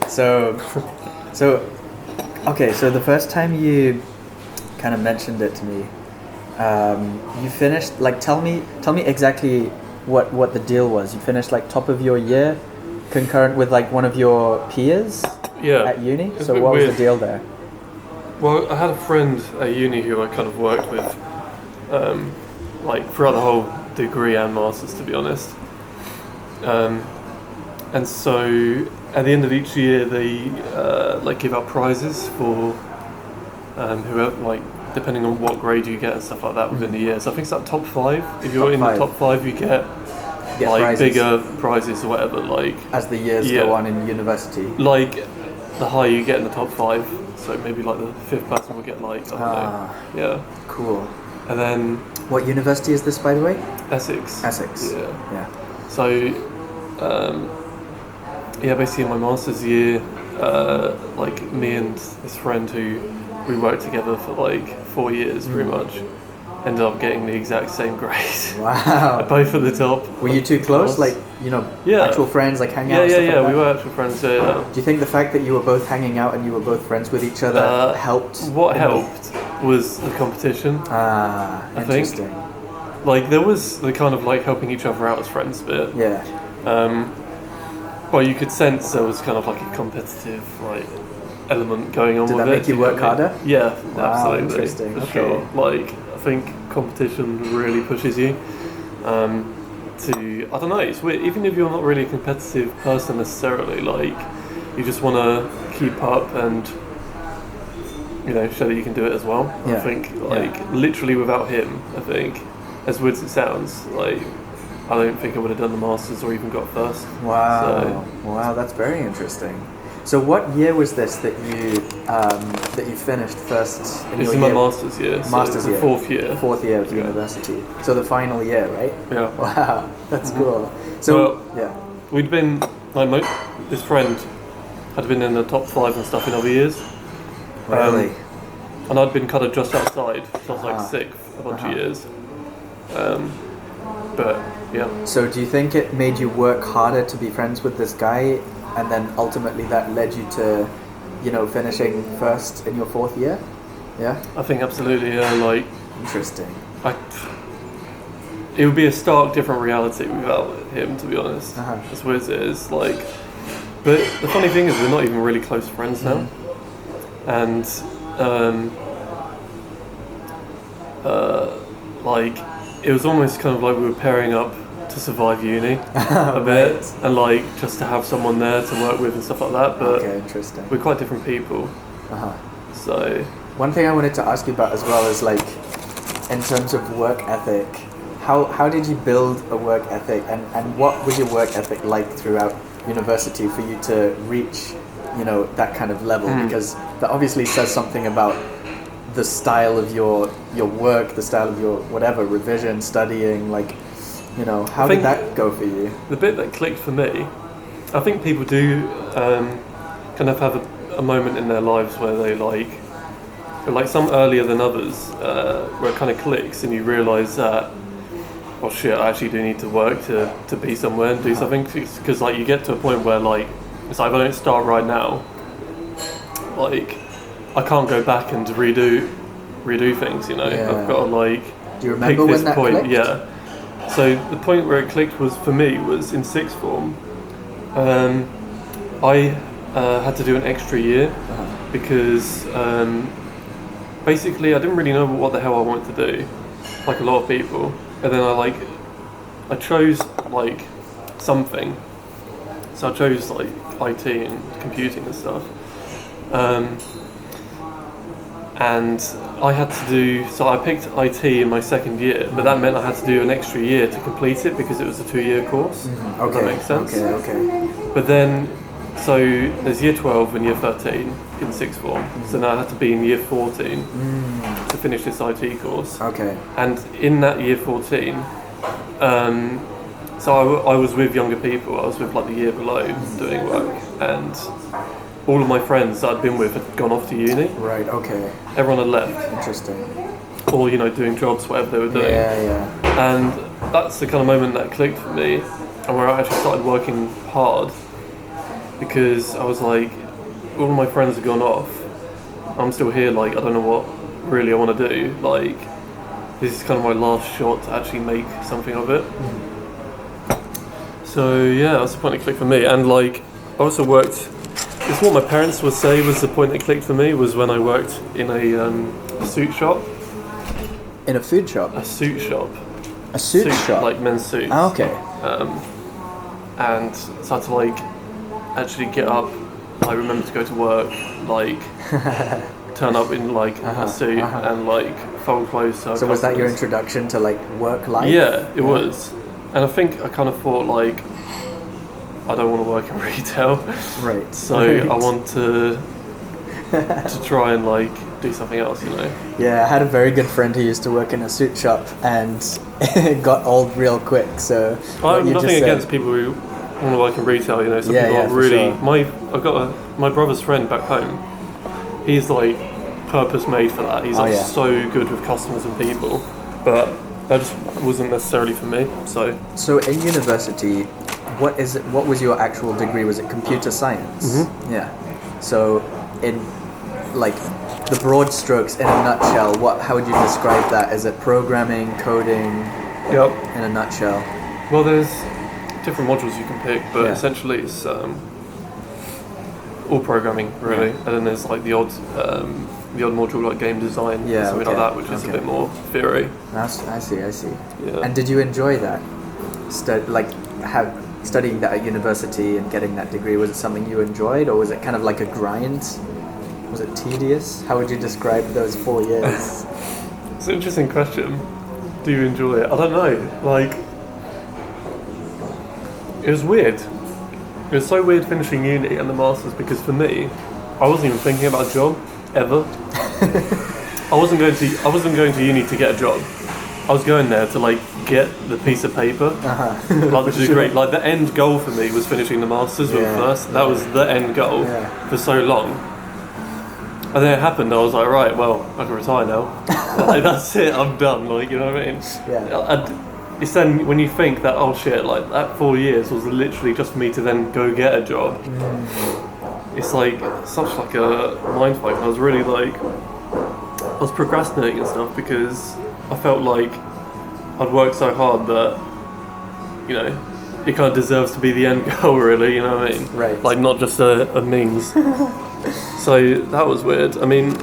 So, so, okay. So the first time you kind of mentioned it to me, you finished like tell me exactly what the deal was. You finished like top of your year, concurrent with like one of your peers Yeah. at uni. It's a So bit what was weird. the deal there? Well, I had a friend at uni who I kind of worked with, like throughout the whole degree and masters, to be honest. And so at the end of each year, they like give out prizes for whoever, like depending on what grade you get and stuff like that within the year. So I think it's like top 5. If you're Top in five. the top 5, you get Get like prizes bigger prizes or whatever. Like as the years Yeah. go on in university. like the higher you get in the top 5, so maybe like the 5th person will get like I don't Ah, know. Yeah. cool. And then What university is this, by the way? Essex. Essex. Yeah. Yeah. So, yeah, basically in my master's year, like me and this friend who we worked together for like 4 years, pretty much, ended up getting the exact same grade. Wow. Both at the top. Were you too close? Class. Like, you know, Yeah. actual friends, like hang out Yeah, and yeah, stuff yeah. like that? We were actual friends. Yeah. Do you think the fact that you were both hanging out and you were both friends with each other helped? What helped was the competition. Ah, I think. interesting. Like there was the kind of like helping each other out as friends bit. Yeah. Well, you could sense there was kind of like a competitive like element going on Did with that it. make you do know work what I mean? harder? Yeah, Wow, absolutely. interesting, For okay. sure. Like I think competition really pushes you to I don't know. It's weird. Even if you're not really a competitive person necessarily, like you just want to keep up and show that you can do it as well. Yeah. I think like literally without him, I think as weird as it sounds, like I don't think I would have done the masters or even got first. Wow. Wow, that's very interesting. So, what year was this that you finished first in This your is my year? master's year. Master's so year. the 4th year. Fourth year of Yeah. university. So the final year, right? Yeah. Wow, that's cool. So Well, yeah. We'd been like this friend had been in the top 5 and stuff in other years. Really? And I'd been kind of just outside, so I was like Uh-huh. 6th a bunch of years. But yeah, So do you think it made you work harder to be friends with this guy, and then ultimately that led you to, finishing first in your 4th year? Yeah. I think absolutely. Yeah, like Interesting. it would be a stark different reality without him, to be honest. Uh-huh. As weird as it is, like. But the funny thing is, we're not even really close friends now, and like it was almost kind of like we were pairing up to survive uni a bit, Right. and like just to have someone there to work with and stuff like that. But Okay, interesting. we're quite different people, Uh-huh. so One thing I wanted to ask you about as well is like, in terms of work ethic, how did you build a work ethic, and what was your work ethic like throughout university for you to reach, that kind of level? Because that obviously says something about the style of your work, the style of your whatever revision, studying, like, how I did think- that go for you? the bit that clicked for me, I think people do kind of have a moment in their lives where they like some earlier than others, where it kind of clicks and you realise that, oh shit, I actually do need to work to be somewhere and do something, because like you get to a point where like it's like if I don't start right now, like I can't go back and redo things, Yeah. I've got to like Do you pick remember when this that point. clicked? Yeah, so the point where it clicked was for me was in 6th form. I had to do an extra year because basically I didn't really know what the hell I wanted to do, like a lot of people, and then I chose like something. So I chose like IT and computing and stuff. And I had to do, so I picked IT in my 2nd year, but that meant I had to do an extra year to complete it because it was a 2-year course. Does that make sense? Okay. But then, so there's year 12 and year 13 in 6th form. So now I had to be in year 14 to finish this IT course. Okay. And in that year 14, so I was with younger people. I was with like the year below doing work, and all of my friends that I'd been with had gone off to uni. Right. Okay. Everyone had left, Interesting. or doing jobs, whatever they were doing. Yeah. And that's the kind of moment that clicked for me, and where I actually started working hard because I was like, all my friends have gone off. I'm still here, like, I don't know what really I want to do. Like, this is kind of my last shot to actually make something of it. So yeah, that's the point that clicked for me. And like, I also worked, it's what my parents would say was the point that clicked for me, was when I worked in a suit shop. In a food shop? A suit shop. A suit shop? Like men's suits. Ah, okay. And so I had to like actually get up, I remember to go to work, like turn up in like a suit and like fold clothes. So was that your introduction to like work life? Yeah, it was. And I think I kind of thought like, I don't want to work in retail. Right. So I want to try and like do something else, you know. Yeah, I had a very good friend who used to work in a suit shop and it got old real quick. So I have nothing against people who want to work in retail, you know. Some people are really. Sure. I've got my brother's friend back home. He's like purpose made for that. He's like so good with customers and people, but that just wasn't necessarily for me. So in university, what was your actual degree? Was it computer science? Mm-hmm. Yeah. So in like the broad strokes in a nutshell, how would you describe that? Is it programming, coding? Yep. In a nutshell. Well, there's different modules you can pick, but essentially it's all programming really, and then there's like the odd module like game design, something like that, which is a bit more theory. I see. Yeah. And did you enjoy that? Studying that at university and getting that degree, was it something you enjoyed, or was it kind of like a grind? Was it tedious? How would you describe those 4 years? It's an interesting question. Do you enjoy it? I don't know. Like, it was weird. It was so weird finishing uni and the masters, because for me, I wasn't even thinking about a job ever. I wasn't going to uni to get a job. I was going there to like get the piece of paper, like the degree. Like the end goal for me was finishing the masters with first. That was the end goal for so long. And then it happened. I was like, right, well, I can retire now. Like, that's it. I'm done. Like, you know what I mean? Yeah. And it's then when you think that, oh shit, like that 4 years was literally just for me to then go get a job. It's like such like a mindfuck. I was really like, I was procrastinating and stuff because I felt like I'd worked so hard that, you know, it kind of deserves to be the end goal, really. You know what I mean? Right. Like not just a means. So that was weird. I mean,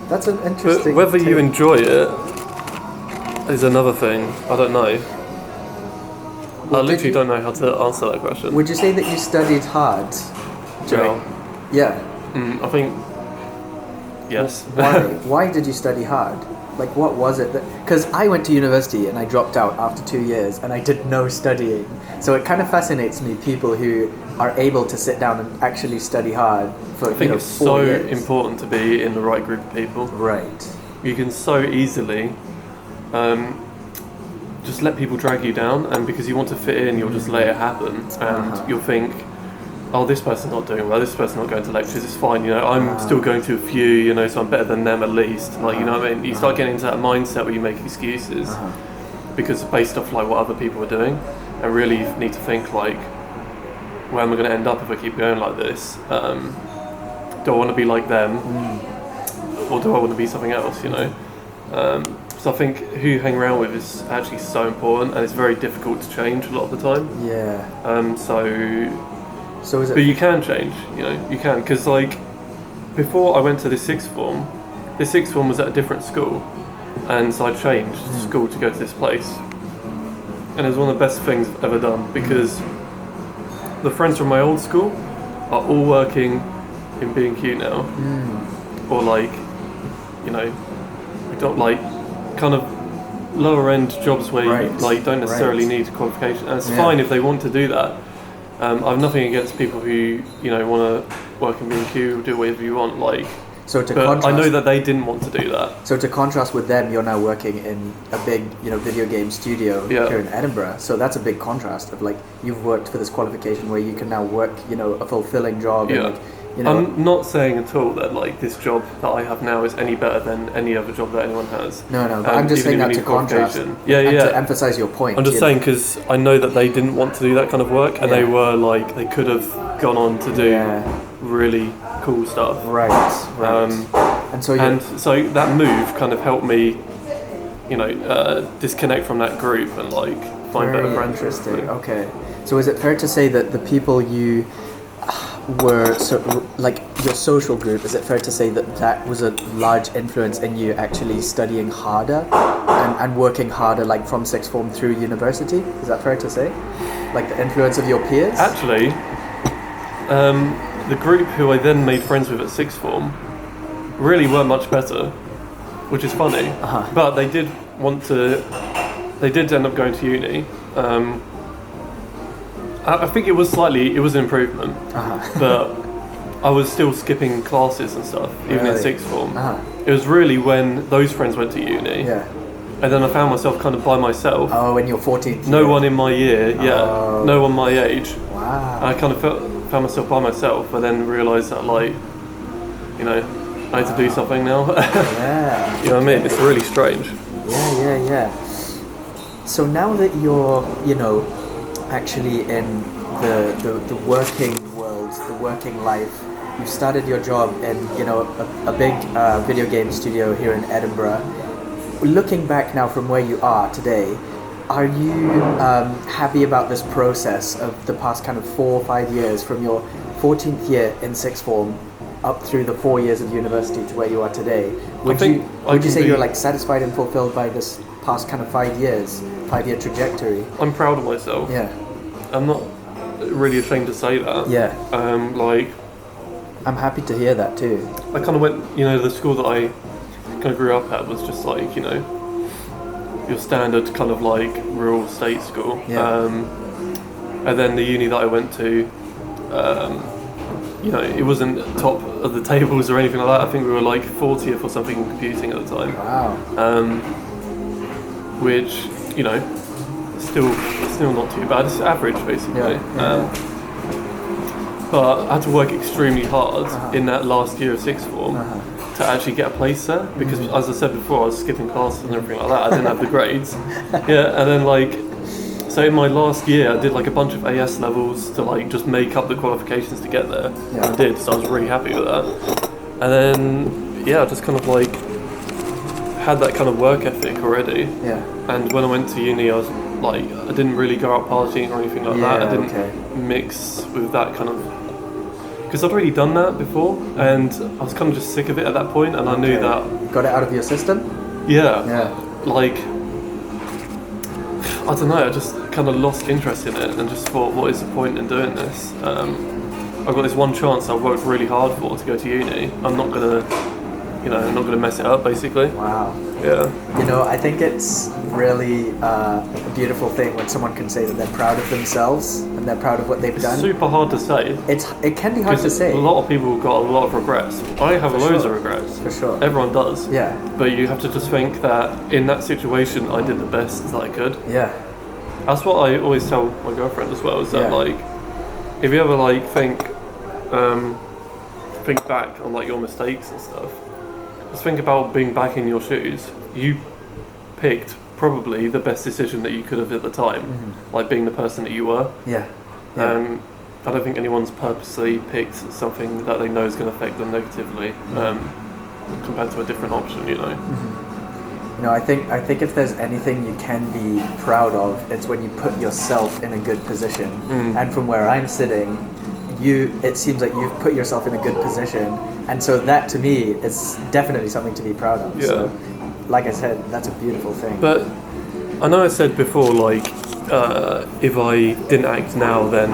that's an interesting. Whether you enjoy it is another thing. I don't know. I literally don't know how to answer that question. Would you say that you studied hard? Yeah. I think yes. Why did you study hard? Like, what was it that... Because I went to university and I dropped out after 2 years and I did no studying. So it kind of fascinates me, people who are able to sit down and actually study hard for, I think it's 4 so years. important to be in the right group of people. Right. You can so easily just let people drag you down, and because you want to fit in, you'll just let it happen, and you'll think, oh, this person's not doing well, this person's not going to lectures, it's fine, you know, I'm still going to a few, you know, so I'm better than them at least. Like, you know what I mean? You start getting into that mindset where you make excuses because based off like what other people are doing, and really you need to think like, where am I going to end up if I keep going like this? Do I want to be like them, or do I want to be something else, you know? So I think who you hang around with is actually so important, and it's very difficult to change a lot of the time. Yeah. So is it? But you can change, you know, you can, because like before I went to this sixth form was at a different school, and so I changed school to go to this place, and it was one of the best things I've ever done, because the friends from my old school are all working in B&Q now, or like, you know, we don't like kind of lower end jobs where you like don't necessarily need qualification, and it's fine if they want to do that. I have nothing against people who, you know, want to work in B&Q, do whatever you want, like. But I know that they didn't want to do that. So to contrast with them, you're now working in a big, you know, video game studio here in Edinburgh. So that's a big contrast of like, you've worked for this qualification where you can now work, you know, a fulfilling job and like, You know, I'm not saying at all that like this job that I have now is any better than any other job that anyone has. no, but I'm just even saying if that you to need contrast, qualification. Yeah, and yeah. to emphasize your point. I'm just you saying know. because I know that they didn't want to do that kind of work, and they Yeah. were like they could have gone on to do Yeah. really cool stuff. Right. And so you. And so that move kind of helped me, disconnect from that group and like find better Very friends. interesting. Okay. So is it fair to say that the people you were like your social group? Is it fair to say that that was a large influence in you actually studying harder and working harder, like from sixth form through university? Is that fair to say? Like the influence of your peers? Actually, the group who I then made friends with at sixth form really were much better, which is funny. Uh-huh. But they did end up going to uni. I think it was an improvement, but I was still skipping classes and stuff, even in Really? sixth form. Uh-huh. It was really when those friends went to uni, Yeah. and then I found myself kind of by myself. Oh, when you're 14. No one in my year, Oh. no one my age. Wow. I kind of found myself by myself, but then realised that I had to do something now. Yeah. You know what I mean? It's really strange. Yeah. So now that you're, actually in the working world, the working life, you've started your job in, a big video game studio here in Edinburgh. Looking back now from where you are today, are you happy about this process of the past kind of 4 or 5 years from your 14th year in sixth form up through the 4 years of university to where you are today? Would you say you're like satisfied and fulfilled by this past kind of 5 years, 5-year trajectory? I'm proud of myself. Yeah. I'm not really ashamed to say that. Yeah. I'm happy to hear that too. I kind of went, the school that I kind of grew up at was just like, your standard kind of like rural state school. Yeah. And then the uni that I went to, it wasn't top of the tables or anything like that. I think we were like 40th or something in computing at the time. Wow. Which, still not too bad. It's average basically. Yeah. But I had to work extremely hard in that last year of sixth form to actually get a place there because, as I said before, I was skipping classes and everything like that. I didn't have the grades. Yeah, and then so in my last year, I did like a bunch of AS levels to like just make up the qualifications to get there. Yeah. I did, so I was really happy with that. And then I just kind of like had that kind of work ethic already. Yeah. And when I went to uni, I was like, I didn't really go out partying or anything like that. I didn't mix with that kind of, because I'd already done that before, and I was kind of just sick of it at that point, and I knew that. Got it out of your system? Yeah. Yeah. I don't know, I just kind of lost interest in it and just thought, what is the point in doing this? I've got this one chance I've worked really hard for to go to uni. I'm not gonna mess it up, basically. Wow. Yeah. I think it's really a beautiful thing when someone can say that they're proud of themselves and they're proud of what they've done. Super hard to say. It can be hard to say. A lot of people got a lot of regrets. I have loads of regrets. For sure. Everyone does. Yeah. But you have to just think that in that situation, I did the best that I could. Yeah. That's what I always tell my girlfriend as well. Is that if you ever think back on your mistakes and stuff, just think about being back in your shoes. You picked probably the best decision that you could have at the time, like being the person that you were. Yeah. I don't think anyone's purposely picked something that they know is going to affect them negatively, compared to a different option. I think if there's anything you can be proud of, it's when you put yourself in a good position. And from where I'm sitting, it seems like you've put yourself in a good position, and so that to me is definitely something to be proud of. Yeah. So, like I said, that's a beautiful thing. But I know I said before, if I didn't act now, then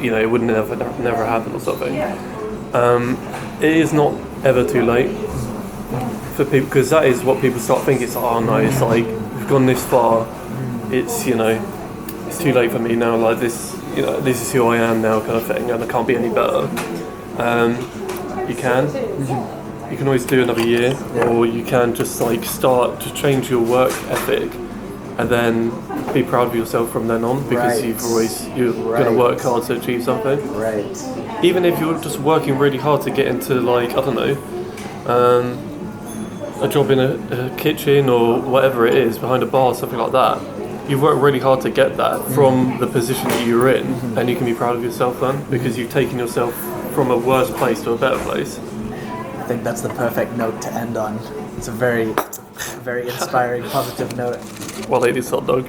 it would never happen or something. It is not ever too late for people, because that is what people start thinking. It's it's like we've gone this far. It's it's too late for me now. Like this, this is who I am now, kind of thing, and I can't be any better. You can. You can always do another year, or you can just start to change your work ethic and then be proud of yourself from then on, because Right. you're Right. going to work hard to achieve something. Right. Even if you're just working really hard to get into, like, I don't know, a job in a kitchen or whatever it is, behind a bar, something like that. You've worked really hard to get that from the position that you're in, and you can be proud of yourself then, because you've taken yourself from a worse place to a better place. I think that's the perfect note to end on. It's a very inspiring, positive note. Well, ladies, hot dog.